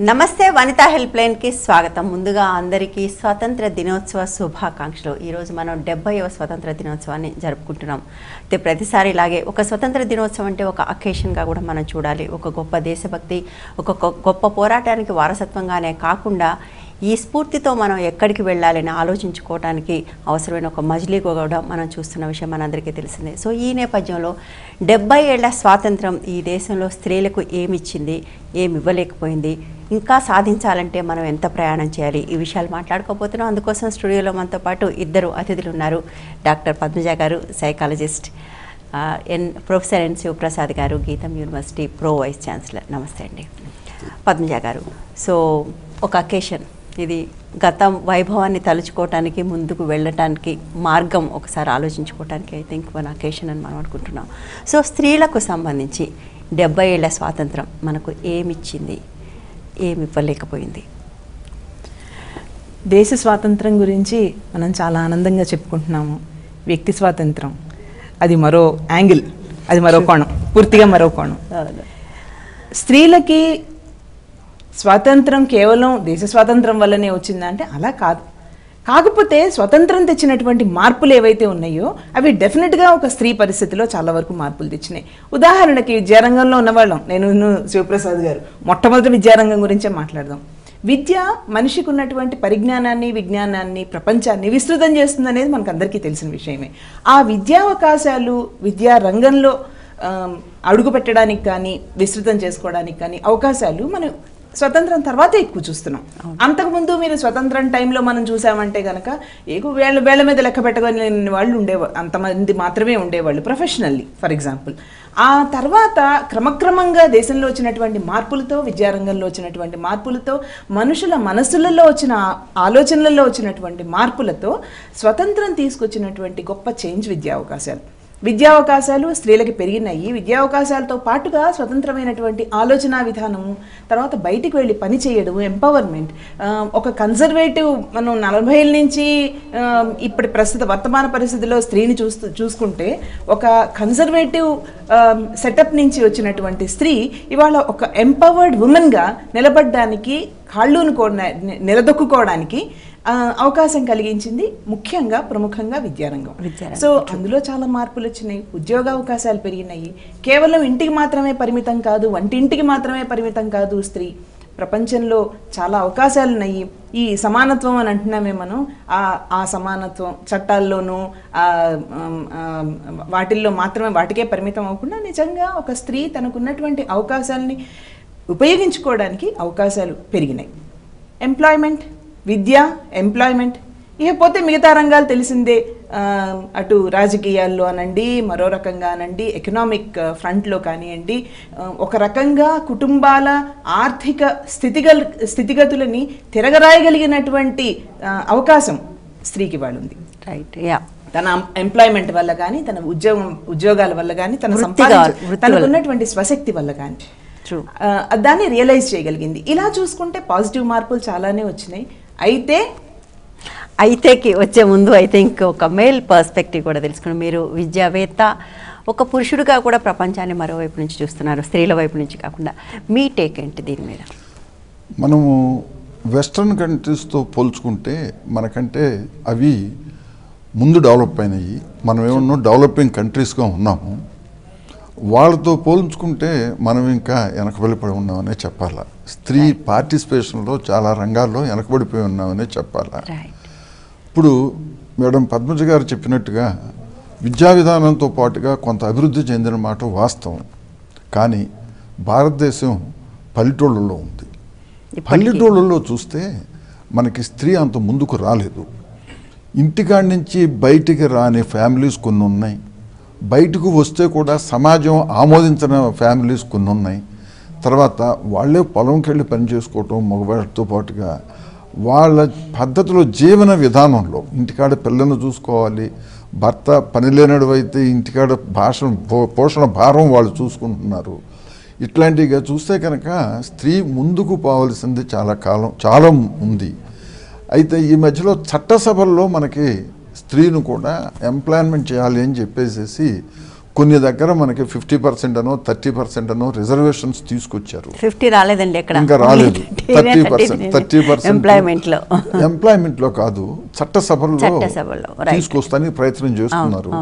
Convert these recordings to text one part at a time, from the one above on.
నమస్తే Vanitha help line కి స్వాగతం. ముందుగా అందరికీ స్వాతంత్ర దినోత్సవ శుభాకాంక్షలు. ఈరోజు మనం 70వ స్వతంత్ర దినోత్సవాన్ని జరుపుకుంటున్నాం. అయితే ప్రతిసారి ఇలాగే ఒక స్వతంత్ర దినోత్సవం అంటే ఒక అకేషన్గా కూడా మనం చూడాలి. ఒక గొప్ప దేశభక్తి, ఒక గొప్ప పోరాటానికి వారసత్వంగానే కాకుండా ఈ స్ఫూర్తితో మనం ఎక్కడికి వెళ్ళాలని ఆలోచించుకోవడానికి అవసరమైన ఒక మజిలీ కూడా మనం చూస్తున్న విషయం మనందరికీ తెలిసిందే. సో ఈ నేపథ్యంలో 70 ఏళ్ల స్వాతంత్రం ఈ దేశంలో స్త్రీలకు ఏమిచ్చింది, ఏమి ఇవ్వలేకపోయింది, ఇంకా సాధించాలంటే మనం ఎంత ప్రయాణం చేయాలి, ఈ విషయాలు మాట్లాడుకోబోతున్నాం. అందుకోసం స్టూడియోలో మనతో పాటు ఇద్దరు అతిథులు ఉన్నారు. డాక్టర్ పద్మజ గారు, సైకాలజిస్ట్, ప్రొఫెసర్ ఎన్ శివప్రసాద్ గారు, గీతం యూనివర్సిటీ ప్రో వైస్ ఛాన్సలర్. నమస్తే అండి. పద్మజ గారు, సో ఒక అకేషన్, ఇది గతం వైభవాన్ని తలుచుకోవటానికి, ముందుకు వెళ్ళటానికి మార్గం ఒకసారి ఆలోచించుకోవటానికి ఐ థింక్ వన్ అకేషన్ అని మనం అనుకుంటున్నాం. సో స్త్రీలకు సంబంధించి 70 ఏళ్ల స్వాతంత్రం మనకు ఏమిచ్చింది, ఏమి ఇవ్వలేకపోయింది? దేశ స్వాతంత్రం గురించి మనం చాలా ఆనందంగా చెప్పుకుంటున్నాము. వ్యక్తి స్వాతంత్రం అది మరో యాంగిల్, అది మరో కోణం, పూర్తిగా మరో కోణం. స్త్రీలకి స్వాతంత్రం కేవలం దేశ స్వాతంత్రం వల్లనే వచ్చిందంటే అలా కాదు. కాకపోతే స్వతంత్రం తెచ్చినటువంటి మార్పులు ఏవైతే ఉన్నాయో అవి డెఫినెట్గా ఒక స్త్రీ పరిస్థితిలో చాలా వరకు మార్పులు తెచ్చినాయి. ఉదాహరణకి విద్యారంగంలో ఉన్నవాళ్ళం, నేను శివప్రసాద్ గారు మొట్టమొదటి విద్యారంగం గురించే మాట్లాడదాం. విద్య మనిషికి ఉన్నటువంటి పరిజ్ఞానాన్ని, విజ్ఞానాన్ని, ప్రపంచాన్ని విస్తృతం చేస్తుంది అనేది మనకు అందరికీ తెలిసిన విషయమే. ఆ విద్యావకాశాలు విద్యా రంగంలో అడుగు పెట్టడానికి కానీ, విస్తృతం చేసుకోవడానికి కానీ అవకాశాలు మనం స్వతంత్రం తర్వాతే ఎక్కువ చూస్తున్నాం. అంతకుముందు మీరు స్వతంత్రం టైంలో మనం చూసామంటే కనుక వేళ్ల మీద లెక్క పెట్టగలిగిన వాళ్ళు ఉండేవాళ్ళు, అంతమంది మాత్రమే ఉండేవాళ్ళు ప్రొఫెషనల్లీ ఫర్ ఎగ్జాంపుల్. ఆ తర్వాత క్రమక్రమంగా దేశంలో వచ్చినటువంటి మార్పులతో, విద్యారంగంలో వచ్చినటువంటి మార్పులతో, మనుషుల మనసులలో వచ్చిన ఆలోచనలలో వచ్చినటువంటి మార్పులతో స్వతంత్రం తీసుకొచ్చినటువంటి గొప్ప చేంజ్ విద్యావకాశాలు స్త్రీలకి పెరిగినాయి. విద్యావకాశాలతో పాటుగా స్వతంత్రమైనటువంటి ఆలోచన విధానము, తర్వాత బయటికి వెళ్ళి పని చేయడం, ఎంపవర్మెంట్. ఒక కన్జర్వేటివ్ మనం 40 ఏళ్ళ నుంచి ఇప్పటి వర్తమాన పరిస్థితిలో స్త్రీని చూసుకుంటే ఒక కన్జర్వేటివ్ సెటప్ నుంచి వచ్చినటువంటి స్త్రీ ఇవాళ ఒక ఎంపవర్డ్ ఉమెన్గా నిలబడడానికి, కాళ్ళును నిలదొక్కుకోవడానికి అవకాశం కలిగించింది ముఖ్యంగా ప్రముఖంగా విద్యారంగం. సో అందులో చాలా మార్పులు వచ్చినాయి. ఉద్యోగ అవకాశాలు పెరిగినాయి. కేవలం ఇంటికి మాత్రమే పరిమితం కాదు, వంటింటికి మాత్రమే పరిమితం కాదు స్త్రీ. ప్రపంచంలో చాలా అవకాశాలు ఉన్నాయి. ఈ సమానత్వం అని అంటున్నామే మనం, ఆ సమానత్వం చట్టాల్లోనూ వాటిల్లో మాత్రమే వాటికే పరిమితం అవ్వకుండా నిజంగా ఒక స్త్రీ తనకున్నటువంటి అవకాశాలని ఉపయోగించుకోవడానికి అవకాశాలు పెరిగినాయి. ఎంప్లాయ్మెంట్, విద్య, ఎంప్లాయ్మెంట్, ఇకపోతే మిగతా రంగాలు తెలిసిందే. అటు రాజకీయాల్లో అనండి, మరో రకంగా అనండి, ఎకనామిక్ ఫ్రంట్లో కానివ్వండి, ఒక రకంగా కుటుంబాల ఆర్థిక స్థితిగతులని తిరగరాయగలిగినటువంటి అవకాశం స్త్రీకి వాళ్ళు ఉంది. రైట్. తన ఎంప్లాయ్మెంట్ వల్ల కానీ, తన ఉద్యోగాల వల్ల కానీ, తనకున్నటువంటి స్వశక్తి వల్ల కానీ దాన్ని రియలైజ్ చేయగలిగింది. ఇలా చూసుకుంటే పాజిటివ్ మార్పులు చాలానే వచ్చినాయి. అయితేకి వచ్చే ముందు ఐ థింక్ ఒక మేల్ పర్స్పెక్టివ్ కూడా తెలుసుకుని, మీరు విద్యావేత్త, ఒక పురుషుడిగా కూడా ప్రపంచాన్ని మరోవైపు నుంచి చూస్తున్నారు, స్త్రీల వైపు నుంచి కాకుండా. మీ టేక్ ఏంటి దీని మీద? మనము వెస్ట్రన్ కంట్రీస్తో పోల్చుకుంటే మనకంటే అవి ముందు డెవలప్ అయినాయి. మనం ఏమన్నా డెవలపింగ్ కంట్రీస్గా ఉన్నాము. వాళ్ళతో పోల్చుకుంటే మనం ఇంకా వెనకబడిపోయి ఉన్నామనే చెప్పాలా. స్త్రీ పార్టిసిపేషన్లో చాలా రంగాల్లో వెనకబడిపోయి ఉన్నామనే చెప్పాలా. ఇప్పుడు మేడం పద్మజ గారు చెప్పినట్టుగా విద్యా విధానంతో పాటుగా కొంత అభివృద్ధి చెందిన మాట వాస్తవం. కానీ భారతదేశం పల్లెటూళ్ళలో ఉంది. పల్లెటూళ్ళలో చూస్తే మనకి స్త్రీ అంత ముందుకు రాలేదు. ఇంటికాడి నుంచి బయటికి రాని ఫ్యామిలీస్ కొన్ని ఉన్నాయి. బయటకు వస్తే కూడా సమాజం ఆమోదించిన ఫ్యామిలీస్ కొన్ని ఉన్నాయి. తర్వాత వాళ్ళే పొలంకి వెళ్ళి పని చేసుకోవటం, మగవాళ్ళతో పాటుగా వాళ్ళ పద్ధతిలో జీవన విధానంలో ఇంటికాడ పిల్లలను చూసుకోవాలి, భర్త పని లేనడు అయితే ఇంటికాడ పోషణ భారం వాళ్ళు చూసుకుంటున్నారు. ఇట్లాంటివిగా చూస్తే కనుక స్త్రీ ముందుకు పోవలసింది చాలా ఉంది. అయితే ఈ మధ్యలో చట్టసభల్లో మనకి స్త్రీను కూడా ఎంప్లాయ్మెంట్ చేయాలి అని చెప్పేసి కొన్ని దగ్గర మనకి 50% అనో 30% అనో రిజర్వేషన్స్ తీసుకొచ్చారు. 50 రాలేదండి ఎక్కడ, ఇంకా రాలేదు. 30% ఎంప్లాయ్మెంట్లో కాదు, చట్టసభల్లో తీసుకొస్తానికి ప్రయత్నం చేస్తున్నారు.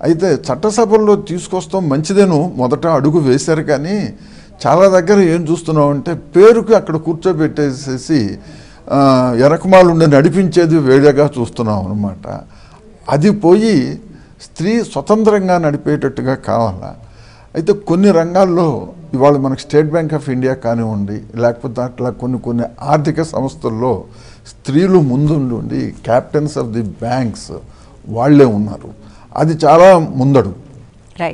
అయితే చట్టసభల్లో తీసుకొస్తాం మంచిదేను, మొదట అడుగు వేశారు. కానీ చాలా దగ్గర ఏం చూస్తున్నాం అంటే పేరుకి అక్కడ కూర్చోబెట్టేసేసి ఎరకమాలుండి నడిపించేది వేరేగా చూస్తున్నాం అనమాట. అది పోయి స్త్రీ స్వతంత్రంగా నడిపేటట్టుగా కావాలా. అయితే కొన్ని రంగాల్లో ఇవాళ మనకు స్టేట్ బ్యాంక్ ఆఫ్ ఇండియా కానివ్వండి, లేకపోతే అట్లా కొన్ని ఆర్థిక సంస్థల్లో స్త్రీలు ముందుండి క్యాప్టెన్స్ ఆఫ్ ది బ్యాంక్స్ వాళ్ళే ఉన్నారు. అది చాలా ముందడు.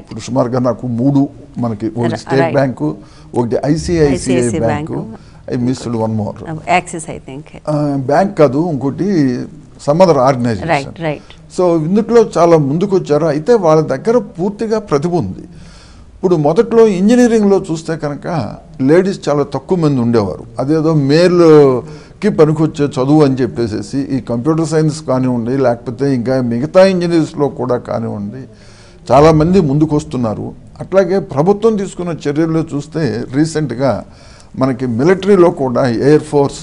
ఇప్పుడు సుమారుగా నాకు 3 మనకి ఒకటి స్టేట్ బ్యాంకు, ఒకటి ICICI bank, I missed one more, axis I think bank కాదు, ఇంకోటి సమ్ అదర్ ఆర్గనైజేషన్. సో ఇందులో చాలా ముందుకు వచ్చారు. అయితే వాళ్ళ దగ్గర పూర్తిగా ప్రతిభ ఉంది. ఇప్పుడు మొదట్లో ఇంజనీరింగ్లో చూస్తే కనుక లేడీస్ చాలా తక్కువ మంది ఉండేవారు. అదేదో మేల్కి పనికొచ్చే చదువు అని చెప్పేసి ఈ కంప్యూటర్ సైన్స్ కానివ్వండి, లేకపోతే ఇంకా మిగతా ఇంజనీర్స్లో కూడా కానివ్వండి చాలామంది ముందుకు వస్తున్నారు. అట్లాగే ప్రభుత్వం తీసుకున్న చర్యల్లో చూస్తే రీసెంట్గా మనకి మిలిటరీలో కూడా ఎయిర్ ఫోర్స్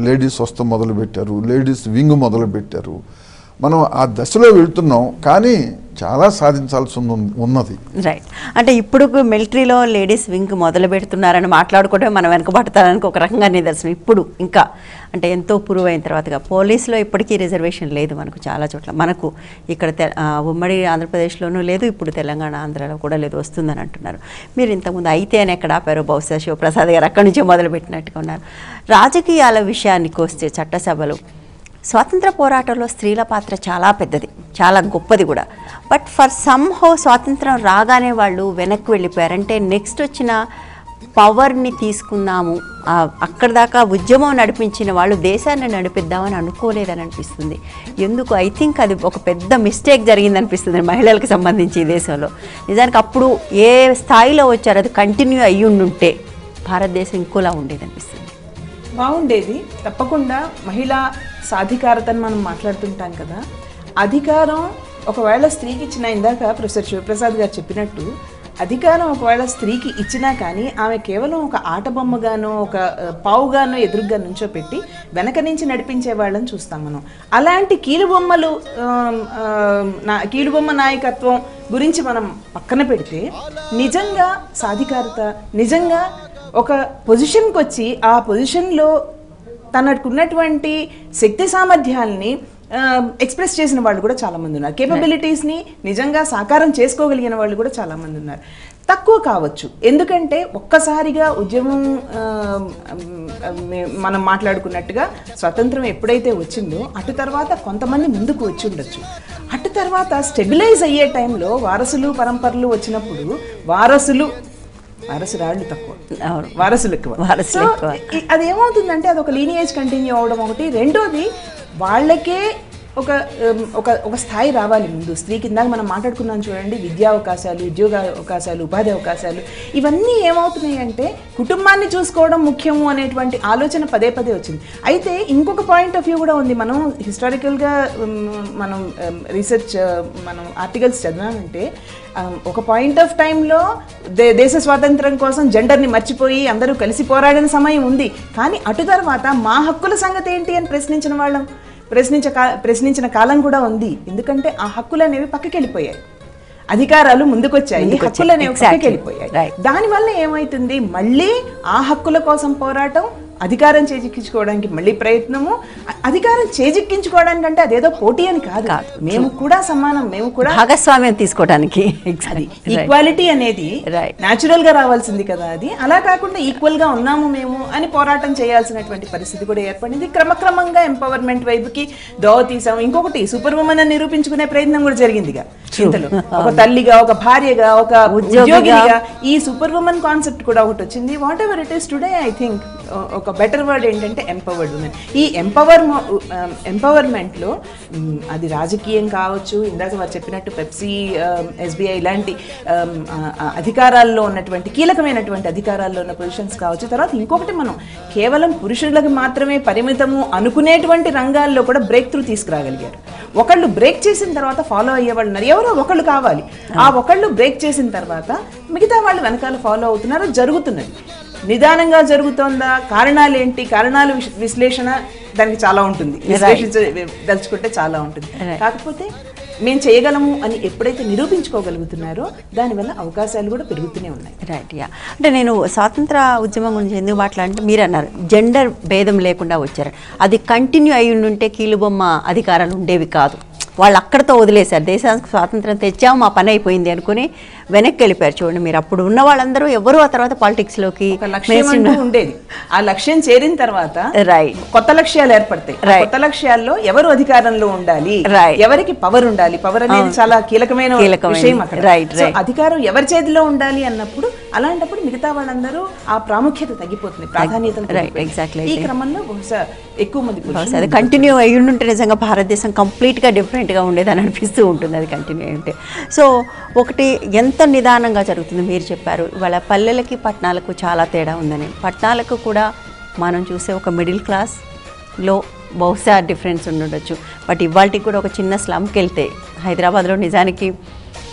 లేడీస్ వస్తూ మొదలుపెట్టారు, లేడీస్ వింగ్ మొదలుపెట్టారు. మనం ఆ దశలో వెళ్తున్నాం, కానీ చాలా సాధించాల్సి ఉన్నది. రైట్. అంటే ఇప్పుడు మిలిటరీలో లేడీస్ వింగ్ మొదలు పెడుతున్నారని మాట్లాడుకుంటే మనం వెనకబడతారని ఒక రకంగా నిదర్శనం. ఇప్పుడు ఇంకా అంటే ఎంతో పురువైన తర్వాతగా పోలీసులో ఇప్పటికీ రిజర్వేషన్ లేదు మనకు చాలా చోట్ల. మనకు ఇక్కడ ఉమ్మడి ఆంధ్రప్రదేశ్లోనూ లేదు, ఇప్పుడు తెలంగాణ ఆంధ్రాలో కూడా లేదు, వస్తుందని అంటున్నారు. మీరు ఇంతకుముందు అయితే అని ఎక్కడ ఆపారో, బహుశా శివప్రసాద్ గారు అక్కడి నుంచే మొదలుపెట్టినట్టుగా ఉన్నారు. రాజకీయాల విషయానికి వస్తే చట్టసభలు, స్వాతంత్ర పోరాటంలో స్త్రీల పాత్ర చాలా పెద్దది, చాలా గొప్పది కూడా. బట్ ఫర్ సమ్హౌ స్వాతంత్రం రాగానే వాళ్ళు వెనక్కి వెళ్ళిపోయారు. అంటే నెక్స్ట్ వచ్చిన పవర్ని తీసుకుందాము, అక్కడి దాకా ఉద్యమం నడిపించిన వాళ్ళు దేశాన్ని నడిపిద్దామని అనుకోలేదని అనిపిస్తుంది. ఎందుకు? ఐ థింక్ అది ఒక పెద్ద మిస్టేక్ జరిగిందనిపిస్తుంది మహిళలకు సంబంధించి ఈ దేశంలో. నిజానికి అప్పుడు ఏ స్థాయిలో వచ్చారు, అది కంటిన్యూ అయ్యి ఉండుంటే భారతదేశం ఇంకోలా ఉండేది అనిపిస్తుంది. బాగుండేది. తప్పకుండా మహిళా సాధికారతను మనం మాట్లాడుతుంటాం కదా, అధికారం ఒకవేళ స్త్రీకి ఇచ్చిన, ఇందాక ప్రొఫెసర్ శివప్రసాద్ గారు చెప్పినట్టు, అధికారం ఒకవేళ స్త్రీకి ఇచ్చినా కానీ ఆమె కేవలం ఒక ఆట బొమ్మగానో ఒక పావుగానో ఎదురుగా నుంచోపెట్టి వెనక నుంచి నడిపించే వాళ్ళని చూస్తాం మనం. అలాంటి కీలుబొమ్మ నాయకత్వం గురించి మనం పక్కన పెడితే, నిజంగా సాధికారత, నిజంగా ఒక పొజిషన్కి వచ్చి ఆ పొజిషన్లో తనకున్నటువంటి శక్తి సామర్థ్యాలని ఎక్స్ప్రెస్ చేసిన వాళ్ళు కూడా చాలామంది ఉన్నారు. కేపబిలిటీస్ని నిజంగా సాకారం చేసుకోగలిగిన వాళ్ళు కూడా చాలామంది ఉన్నారు. తక్కువ కావచ్చు, ఎందుకంటే ఒక్కసారిగా ఉద్యమం మనం మాట్లాడుకున్నట్టుగా స్వతంత్రం ఎప్పుడైతే వచ్చిందో అటు తర్వాత కొంతమంది ముందుకు వచ్చి ఉండొచ్చు. అటు తర్వాత స్టెబిలైజ్ అయ్యే టైంలో వారసులు పరంపరలు వచ్చినప్పుడు వారసురాళ్ళు తక్కువ, వారసులు ఎక్కువ. అది ఏమవుతుందంటే అది ఒక లీనియేజ్ కంటిన్యూ అవడం ఒకటి. రెండోది, వాళ్ళకే ఒక స్థాయి రావాలి ముందు. స్త్రీకి ఇందాక మనం మాట్లాడుకున్నాం చూడండి, విద్యా అవకాశాలు, ఉద్యోగ అవకాశాలు, ఉపాధి అవకాశాలు, ఇవన్నీ ఏమవుతున్నాయి అంటే కుటుంబాన్ని చూసుకోవడం ముఖ్యము అనేటువంటి ఆలోచన పదే పదే వచ్చింది. అయితే ఇంకొక పాయింట్ ఆఫ్ వ్యూ కూడా ఉంది. మనం హిస్టారికల్గా మనం రీసెర్చ్ మనం ఆర్టికల్స్ చదివామంటే, ఒక పాయింట్ ఆఫ్ టైంలో దేశ స్వాతంత్రం కోసం జెండర్ని మర్చిపోయి అందరూ కలిసి పోరాడిన సమయం ఉంది. కానీ అటు తర్వాత మా హక్కుల సంగతి ఏంటి అని ప్రశ్నించిన కాలం కూడా ఉంది. ఎందుకంటే ఆ హక్కులు అనేవి పక్కకి వెళ్ళిపోయాయి, అధికారాలు ముందుకొచ్చాయి, హక్కులు అనేవి పక్కకి వెళ్ళిపోయాయి. దానివల్ల ఏమవుతుంది, మళ్ళీ ఆ హక్కుల కోసం పోరాటం, అధికారం చేజిక్కించుకోవడానికి మళ్ళీ ప్రయత్నము. అధికారం చేజిక్కించుకోవడానికంటే అదేదో పోటీ అని కాదు, మేము కూడా సమానం, మేము కూడా భాగస్వామ్యం తీసుకోవడానికి. ఈక్వాలిటీ అనేది న్యాచురల్ గా రావాల్సింది కదా. అది అలా కాకుండా ఈక్వల్ గా ఉన్నాము మేము అని పోరాటం చేయాల్సినటువంటి పరిస్థితి కూడా ఏర్పడింది. క్రమక్రమంగా ఎంపవర్మెంట్ వైపుకి దోవ తీసాము. ఇంకొకటి, సూపర్ ఉమెన్ అని నిరూపించుకునే ప్రయత్నం కూడా జరిగిందిగా. ఇంతలో ఒక తల్లిగా, ఒక భార్యగా, ఒక ఉద్యోగిగా ఈ సూపర్ ఉమెన్ కాన్సెప్ట్ కూడా ఒకటి వచ్చింది. What ever it is today, I think ఒక బెటర్ వర్డ్ ఏంటంటే ఎంపవర్డ్ ఉమెన్. ఈ ఎంపవర్మెంట్లో అది రాజకీయం కావచ్చు, ఇందాక వారు చెప్పినట్టు పెప్సీ, SBI ఇలాంటి అధికారాల్లో ఉన్నటువంటి కీలకమైనటువంటి అధికారాల్లో ఉన్న పొజిషన్స్ కావచ్చు. తర్వాత ఇంకొకటి, మనం కేవలం పురుషులకు మాత్రమే పరిమితము అనుకునేటువంటి రంగాల్లో కూడా బ్రేక్ త్రూ తీసుకురాగలిగారు. ఒకళ్ళు బ్రేక్ చేసిన తర్వాత ఫాలో అయ్యేవాళ్ళు ఉన్నారు, ఎవరో ఒకళ్ళు కావాలి. ఆ ఒకళ్ళు బ్రేక్ చేసిన తర్వాత మిగతా వాళ్ళు వెనకాల ఫాలో అవుతున్నారు, జరుగుతున్నది. నిదానంగా జరుగుతోందా, కారణాలు ఏంటి, కారణాలు విశ్లేషణ దానికి చాలా ఉంటుంది, విశ్లేషించదలుచుకుంటే చాలా ఉంటుంది. కాకపోతే మేము చేయగలము అని ఎప్పుడైతే నిరూపించుకోగలుగుతున్నారో దానివల్ల అవకాశాలు కూడా పెరుగుతూనే ఉన్నాయి. రైట్. యా, అంటే నేను స్వాతంత్ర ఉద్యమం గురించి ఎందుకు మాట్లాడంటే, మీరు అన్నారు జెండర్ భేదం లేకుండా వచ్చారు. అది కంటిన్యూ అయి ఉంటే కీలుబొమ్మ అధికారాలు ఉండేవి కాదు. వాళ్ళు అక్కడితో వదిలేశారు. దేశానికి స్వాతంత్రం తెచ్చాము, మా పని అయిపోయింది అనుకుని వెనక్కి వెళ్ళిపోయారు. చూడండి, మీరు అప్పుడు ఉన్న వాళ్ళందరూ ఎవరు ఆ తర్వాత పాలిటిక్స్లోకి ఉండేది. ఆ లక్ష్యం చేరిన తర్వాత రైట్ కొత్త లక్ష్యాలు ఏర్పడతాయి. కొత్త లక్ష్యాల్లో ఎవరు అధికారంలో ఉండాలి, ఎవరికి పవర్ ఉండాలి, పవర్ అనేది చాలా కీలకమైన విషయం అక్కడ. అధికారం ఎవరి చేతిలో ఉండాలి అన్నప్పుడు, అలాంటప్పుడు మిగతా వాళ్ళందరూ ఆ ప్రాముఖ్యత తగ్గిపోతుంది, ప్రాధాన్యత. ఎగ్జాక్ట్లీ. ఈ క్రమంలో బహుశా ఎక్కువ మంది అది కంటిన్యూ అయ్యి ఉంటే నిజంగా భారతదేశం కంప్లీట్గా డిఫరెంట్గా ఉండేది అని అనిపిస్తూ ఉంటుంది అది కంటిన్యూ అయి ఉంటే. సో ఒకటి, ఎంత నిదానంగా జరుగుతుంది మీరు చెప్పారు. ఇవాళ పల్లెలకి పట్టణాలకు చాలా తేడా ఉందని. పట్టణాలకు కూడా మనం చూసే ఒక మిడిల్ క్లాస్లో బహుశా డిఫరెన్స్ ఉండొచ్చు. బట్ ఇవాళకి కూడా ఒక చిన్న స్లమ్కి వెళ్తే, హైదరాబాద్లో నిజానికి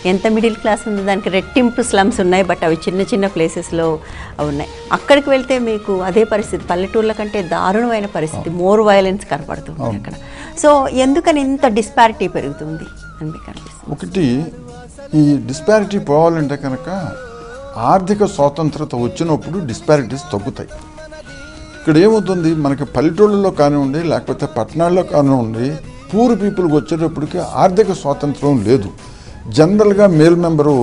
ఎంత మిడిల్ క్లాస్ ఉందో దానికి రెట్టింపు స్లమ్స్ ఉన్నాయి, బట్ అవి చిన్న చిన్న ప్లేసెస్లో ఉన్నాయి. అక్కడికి వెళ్తే మీకు అదే పరిస్థితి, పల్లెటూళ్ళ కంటే దారుణమైన పరిస్థితి, మోర్ వైలెన్స్ కనపడుతుంది అక్కడ. సో ఎందుకని ఇంత డిస్పారిటీ పెరుగుతుంది అని మీకు అనిపిస్తుంది? ఒకటి, ఈ డిస్పారిటీ పోవాలంటే కనుక ఆర్థిక స్వాతంత్రత వచ్చినప్పుడు డిస్పారిటీస్ తగ్గుతాయి. ఇక్కడ ఏమవుతుంది, మనకి పల్లెటూళ్ళలో కానివ్వండి లేకపోతే పట్టణాల్లో కానివ్వండి, పూర్ పీపుల్కి వచ్చేటప్పటికి ఆర్థిక స్వాతంత్రం లేదు. జనరల్గా మేల్ మెంబరు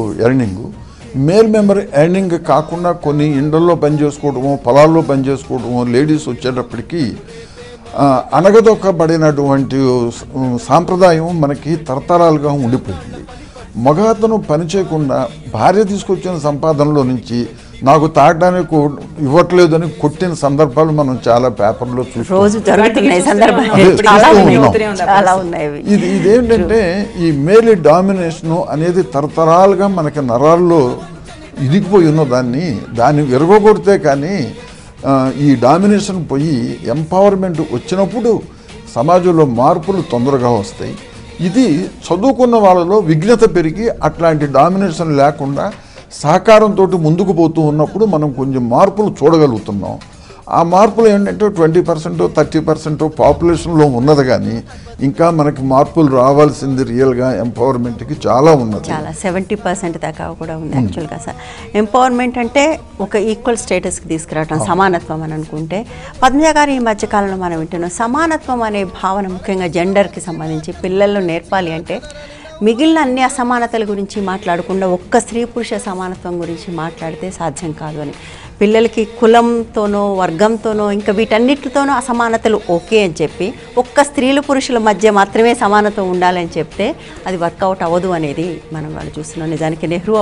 ఎర్నింగ్ కాకుండా కొన్ని ఇండ్లలో పనిచేసుకోవడము, పొలాల్లో పనిచేసుకోవడము, లేడీస్ వచ్చేటప్పటికి అణగదొక్కబడినటువంటి సాంప్రదాయం మనకి తరతరాలుగా ఉండిపోయింది. మగతను పని చేయకుండా భార్య తీసుకొచ్చిన సంపాదనలో నుంచి నాకు తాగడానికి ఇవ్వట్లేదని కొట్టిన సందర్భాలు మనం చాలా పేపర్లో ఇదేంటంటే ఈ మేల్ డామినేషను అనేది తరతరాలుగా మనకి నరాల్లో ఇదిగిపోయి ఉన్న దాన్ని విరగొడితే కానీ ఈ డామినేషన్ పోయి ఎంపవర్మెంట్ వచ్చినప్పుడు సమాజంలో మార్పులు తొందరగా వస్తాయి. ఇది చదువుకున్న వాళ్ళలో విఘ్నత పెరిగి అట్లాంటి డామినేషన్ లేకుండా సహకారంతో ముందుకు పోతూ ఉన్నప్పుడు మనం కొంచెం మార్పులు చూడగలుగుతున్నాం. ఆ మార్పులు ఏంటంటే 20% 30% పాపులేషన్లో ఉన్నది, కానీ ఇంకా మనకి మార్పులు రావాల్సింది రియల్గా ఎంపవర్మెంట్కి చాలా ఉన్నది. చాలా 70% దాకా కూడా ఉంది యాక్చువల్గా. సార్, ఎంపవర్మెంట్ అంటే ఒక ఈక్వల్ స్టేటస్కి తీసుకురావటం, సమానత్వం అని అనుకుంటే, పద్మజ గారు ఈ మధ్యకాలంలో మనం వింటున్నాం సమానత్వం అనే భావన ముఖ్యంగా జెండర్కి సంబంధించి పిల్లల్లో నేర్పాలి అంటే మిగిలిన అన్ని అసమానతల గురించి మాట్లాడకుండా ఒక్క స్త్రీ పురుష సమానత్వం గురించి మాట్లాడితే సాధ్యం కాదు అని. పిల్లలకి కులంతోనో వర్గంతోనో ఇంకా వీటన్నిటితోనో అసమానతలు ఓకే అని చెప్పి ఒక్క స్త్రీలు పురుషుల మధ్య మాత్రమే సమానత్వం ఉండాలని చెప్తే అది వర్కౌట్ అవ్వదు అనేది మనం వాళ్ళు చూస్తున్నాం. నిజానికి నెహ్రూ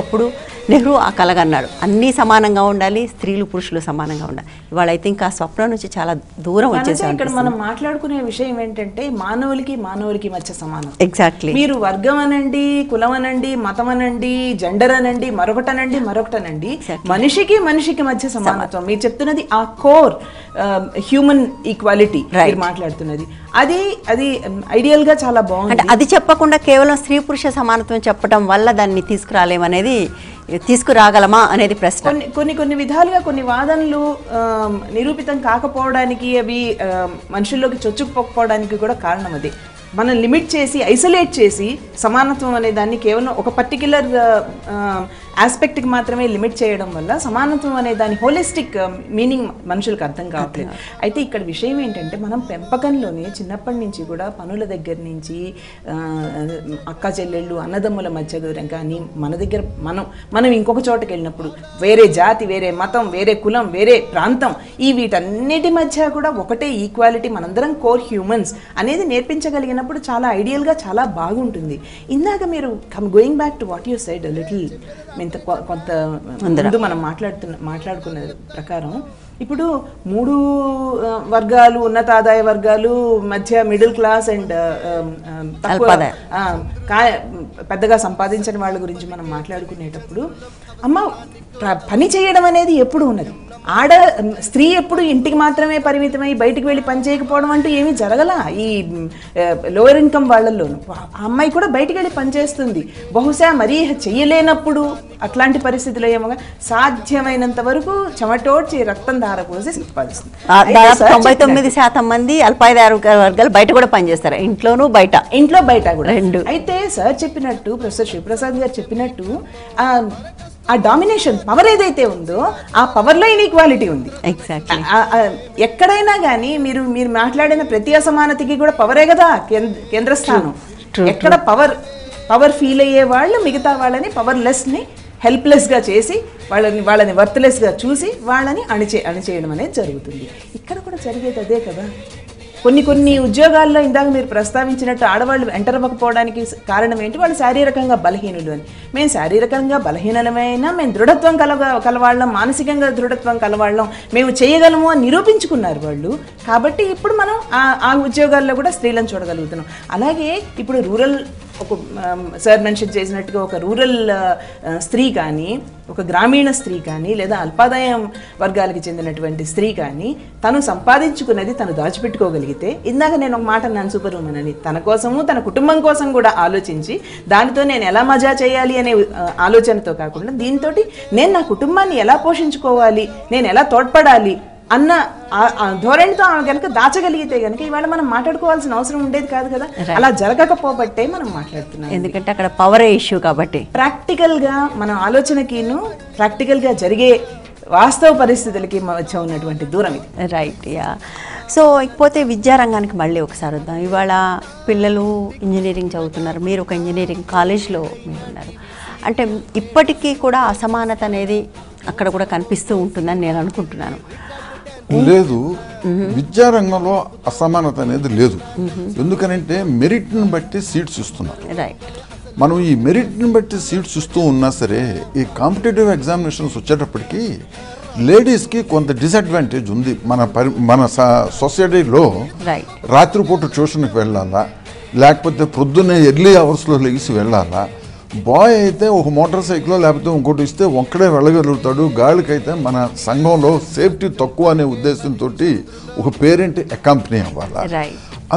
ఆ కలగన్నాడు, అన్నీ సమానంగా ఉండాలి, స్త్రీలు పురుషులు సమానంగా ఉండాలి. ఇవాళ అయితే ఇంకా స్వప్నం నుంచి చాలా దూరం వచ్చేసాం. ఇక్కడ మనం మాట్లాడుకునే విషయం ఏంటంటే మానవులకి మధ్య సమానం. ఎగ్జాక్ట్లీ. మీరు వర్గం అనండి, కులం అనండి, మతం అనండి, జెండర్ అనండి, మరొకటనండి, మనిషికి మధ్య సమానత్వం. మీరు చెప్తున్నది ఆ కోర్ హ్యూమన్ ఈక్వాలిటీ మీరు మాట్లాడుతున్నది, అది ఐడియల్ గా చాలా బాగుంది. అది చెప్పకుండా కేవలం స్త్రీ పురుష సమానత్వం చెప్పడం వల్ల దాన్ని తీసుకురాగలమా అనేది ప్రశ్న. కొన్ని విధాలుగా కొన్ని వాదనలు నిరూపితం కాకపోవడానికి, అవి మనుషుల్లోకి చొచ్చుకుపోవడానికి కూడా కారణం అదే. మనం లిమిట్ చేసి, ఐసోలేట్ చేసి సమానత్వం అనే దాన్ని కేవలం ఒక పర్టిక్యులర్ ఆస్పెక్ట్కి మాత్రమే లిమిట్ చేయడం వల్ల సమానత్వం అనే దాని హోలిస్టిక్ మీనింగ్ మనుషులకు అర్థం కావట్లేదు. అయితే ఇక్కడ విషయం ఏంటంటే, మనం పెంపకంలోనే చిన్నప్పటి నుంచి కూడా పనుల దగ్గర నుంచి అక్క చెల్లెళ్ళు అన్నదమ్ముల మధ్య కానీ మన దగ్గర మనం ఇంకొక చోటకి వెళ్ళినప్పుడు వేరే జాతి, వేరే మతం, వేరే కులం, వేరే ప్రాంతం, వీటన్నిటి మధ్య కూడా ఒకటే ఈక్వాలిటీ, మనందరం కోర్ హ్యూమన్స్ అనేది నేర్పించగలిగినప్పుడు చాలా ఐడియల్గా చాలా బాగుంటుంది. ఇందాక మీరు going back to what you said little ఇంత కొంత ముందు మనం మాట్లాడుకున్న ప్రకారం ఇప్పుడు 3 వర్గాలు, ఉన్నత ఆదాయ వర్గాలు, మధ్య మిడిల్ క్లాస్ అండ్ పెద్దగా సంపాదించని వాళ్ళ గురించి మనం మాట్లాడుకునేటప్పుడు అమ్మ పని చేయడం అనేది ఎప్పుడు ఉన్నది. స్త్రీ ఎప్పుడు ఇంటికి మాత్రమే పరిమితమై బయటికి వెళ్ళి పని చేయకపోవడం అంటూ ఏమీ జరగల. ఈ లోయర్ ఇన్కమ్ వాళ్ళల్లోనూ అమ్మాయి కూడా బయటికి వెళ్ళి పనిచేస్తుంది. బహుశా మరీ చెయ్యలేనప్పుడు అట్లాంటి పరిస్థితులు ఏమో సాధ్యమైనంత వరకు చెమటోడ్చి రక్తం దారపోసి సంపాదిస్తుంది. 99% మంది అల్పాయుధార వర్గాలు బయట కూడా పనిచేస్తారు, ఇంట్లో బయట కూడా. అయితే సార్ చెప్పినట్టు, ప్రొఫెసర్ శివప్రసాద్ గారు చెప్పినట్టు ఆ డామినేషన్ పవర్ ఏదైతే ఉందో ఆ పవర్లో ఇన్ఈక్వాలిటీ ఉంది. ఎగ్జాక్ట్లీ. ఎక్కడైనా కానీ మీరు మాట్లాడిన ప్రతి అసమానతకి కూడా పవరే కదా కేంద్రస్థానం. ఎక్కడ పవర్ ఫీల్ అయ్యే వాళ్ళు మిగతా వాళ్ళని పవర్లెస్ని హెల్ప్లెస్గా చేసి వాళ్ళని వర్త్లెస్గా చూసి వాళ్ళని అణిచేయడం అనేది జరుగుతుంది. ఇక్కడ కూడా జరిగేది అదే కదా. కొన్ని ఉద్యోగాల్లో ఇందాక మీరు ప్రస్తావించినట్టు ఆడవాళ్ళు ఎంటర్ అవ్వకపోవడానికి కారణం ఏంటి? వాళ్ళు శారీరకంగా బలహీనులు అని. మేము శారీరకంగా బలహీనమైనా మేము దృఢత్వం కలవాళ్ళం, మానసికంగా దృఢత్వం కలవాళ్ళం, మేము చేయగలము అని నిరూపించుకున్నారు వాళ్ళు. కాబట్టి ఇప్పుడు మనం ఆ ఉద్యోగాల్లో కూడా స్త్రీలను చూడగలుగుతున్నాం. అలాగే ఇప్పుడు రూరల్, ఒక సార్ మెన్షన్ చేసినట్టుగా ఒక రూరల్ స్త్రీ కానీ, ఒక గ్రామీణ స్త్రీ కానీ, లేదా అల్పాదాయం వర్గాలకి చెందినటువంటి స్త్రీ కానీ తను సంపాదించుకున్నది తను దాచిపెట్టుకోగలిగితే, ఇందాక నేను ఒక మాట అన్నాను సూపర్ ఉమెన్ అని, తన కోసము తన కుటుంబం కోసం కూడా ఆలోచించి దానితో నేను ఎలా మజా చేయాలి అనే ఆలోచనతో కాకుండా దీంతో నేను నా కుటుంబాన్ని ఎలా పోషించుకోవాలి, నేను ఎలా తోడ్పడాలి అన్న ధోరణితో ఆమె కనుక దాచగలిగితే కనుక ఇవాళ మనం మాట్లాడుకోవాల్సిన అవసరం ఉండేది కాదు కదా. అలా జరగకపోబట్టే మనం మాట్లాడుతున్నాం, ఎందుకంటే అక్కడ పవర్ ఇష్యూ కాబట్టి. ప్రాక్టికల్గా మన ఆలోచనకిను ప్రాక్టికల్గా జరిగే వాస్తవ పరిస్థితులకి మధ్య ఉన్నటువంటి దూరం ఇది. రైట్. యా. సో ఇకపోతే విద్యారంగానికి మళ్ళీ ఒకసారి వద్దాం. ఇవాళ పిల్లలు ఇంజనీరింగ్ చదువుతున్నారు, మీరు ఒక ఇంజనీరింగ్ కాలేజ్లో మీరున్నారు. అంటే ఇప్పటికీ కూడా అసమానత అనేది అక్కడ కూడా కనిపిస్తూ ఉంటుందని నేను అనుకుంటున్నాను. లేదు, విద్యారంగంలో అసమానత అనేది లేదు. ఎందుకనంటే మెరిట్ని బట్టి సీట్స్ ఇస్తున్నారు. రైట్. మనం ఈ మెరిట్ని బట్టి సీట్స్ ఇస్తూ ఉన్నా సరే ఈ కాంపిటేటివ్ ఎగ్జామినేషన్స్ వచ్చేటప్పటికి లేడీస్కి కొంత డిసడ్వాంటేజ్ ఉంది. మన సొసైటీలో రాత్రిపూట ట్యూషన్కి వెళ్ళాలా, లేకపోతే పొద్దున్నే ఎర్లీ అవర్స్లో లెగిసి వెళ్ళాలా. బాయ్ అయితే ఒక మోటార్ సైకిల్ లేకపోతే ఇంకోటి ఇస్తే ఒక్కడే వెళ్ళగలుగుతాడు. గాలికైతే మన సంఘంలో సేఫ్టీ తక్కువ అనే ఉద్దేశంతో ఒక పేరెంట్ అకాంపనీ అవ్వాలా.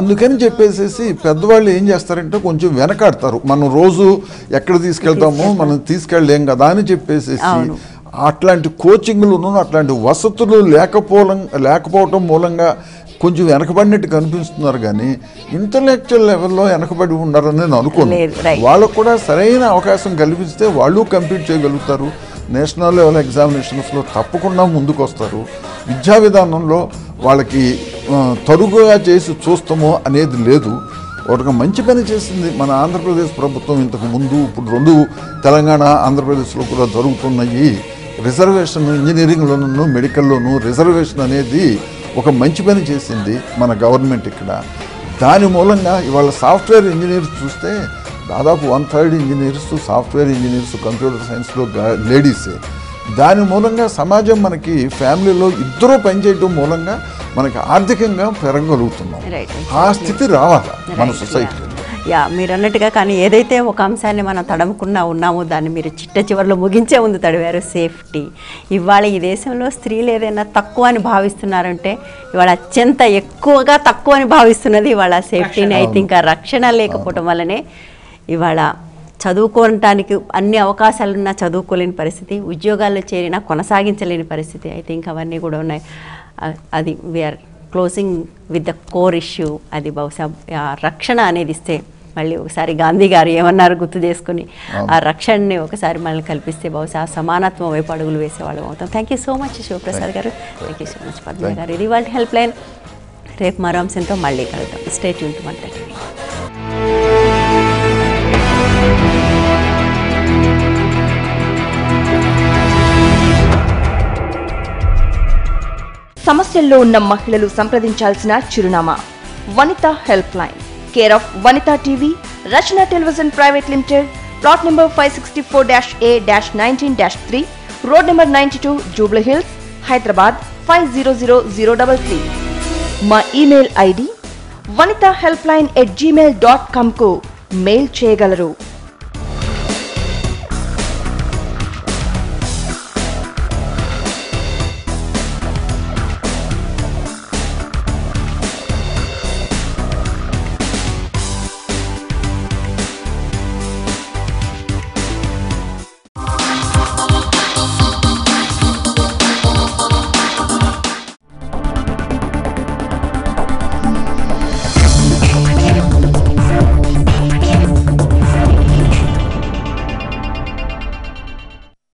అందుకని చెప్పేసి పెద్దవాళ్ళు ఏం చేస్తారంటే కొంచెం వెనకాడతారు. మనం రోజు ఎక్కడ తీసుకెళ్తామో మనం తీసుకెళ్ళలేం కదా అని చెప్పేసి అట్లాంటి కోచింగ్లను అట్లాంటి వసతులు లేకపోవటం మూలంగా కొంచెం వెనకబడినట్టు కనిపిస్తున్నారు. కానీ ఇంటలెక్చువల్ లెవెల్లో వెనకబడి ఉన్నారని నేను అనుకోను. వాళ్ళకు కూడా సరైన అవకాశం కల్పిస్తే వాళ్ళు కంపీట్ చేయగలుగుతారు. నేషనల్ లెవెల్ ఎగ్జామినేషన్స్లో తప్పకుండా ముందుకు వస్తారు. విద్యా విధానంలో వాళ్ళకి తరుగుగా చేసి చూస్తామో అనేది లేదు. ఒక మంచి పని చేసింది మన ఆంధ్రప్రదేశ్ ప్రభుత్వం ఇంతకు ముందు. ఇప్పుడు 2 తెలంగాణ ఆంధ్రప్రదేశ్లో కూడా జరుగుతున్నాయి. రిజర్వేషన్ ఇంజనీరింగ్లోనూ మెడికల్లోనూ రిజర్వేషన్ అనేది ఒక మంచి పని చేసింది మన గవర్నమెంట్ ఇక్కడ. దాని మూలంగా ఇవాళ సాఫ్ట్వేర్ ఇంజనీర్స్ చూస్తే దాదాపు 1/3 ఇంజనీర్స్ సాఫ్ట్వేర్ ఇంజనీర్స్ కంప్యూటర్ సైన్స్లో లేడీసే. దాని మూలంగా సమాజం మనకి ఫ్యామిలీలో ఇద్దరూ పనిచేయడం మూలంగా మనకి ఆర్థికంగా పెరగగలుగుతున్నాం. ఆ స్థితి రావాలి మన సొసైటీలో. యా, మీరు అన్నట్టుగా. కానీ ఏదైతే ఒక అంశాన్ని మనం తడముకున్నా ఉన్నామో దాన్ని మీరు చివరిలో ముగించే ముందు తడివారు, సేఫ్టీ. ఇవాళ ఈ దేశంలో స్త్రీలు ఏదైనా తక్కువ అని భావిస్తున్నారంటే ఇవాళ అత్యంత ఎక్కువగా తక్కువ అని భావిస్తున్నది ఇవాళ సేఫ్టీని. అయితే ఇంకా రక్షణ లేకపోవటం వల్లనే ఇవాళ చదువుకోవటానికి అన్ని అవకాశాలున్నా చదువుకోలేని పరిస్థితి, ఉద్యోగాల్లో చేరినా కొనసాగించలేని పరిస్థితి. అయితే ఇంకా అవన్నీ కూడా ఉన్నాయి. అది we're closing with the core issue. అది బహుశా రక్షణ అనేది ఇస్తే మళ్ళీ ఒకసారి గాంధీ గారు ఏమన్నారు గుర్తు చేసుకుని ఆ రక్షణని ఒకసారి మళ్ళీ కల్పిస్తే బహుశా సమానత్వం వైపు అడుగులు వేసేవాళ్ళం అవుతాం. Thank you so much Shivaprasad గారు. Thank you so much Padma గారు. ఇది వాళ్ళ హెల్ప్ లైన్. రేపు మరో అంశంతో మళ్ళీ కలుద్దాం. స్టే ట్యూన్ టు మన టీవీ. సమస్యల్లో ఉన్న మహిళలు సంప్రదించాల్సిన చిరునామా Vanitha help line, care of Vanitha TV, Rachana television private limited, plot number 564-A-19-3, road number 92, Jubilee Hills, Hyderabad 500033. మా ఇమెయిల్ ఐడి vanitahelpline@gmail.com కు మెయిల్ చేయగలరు.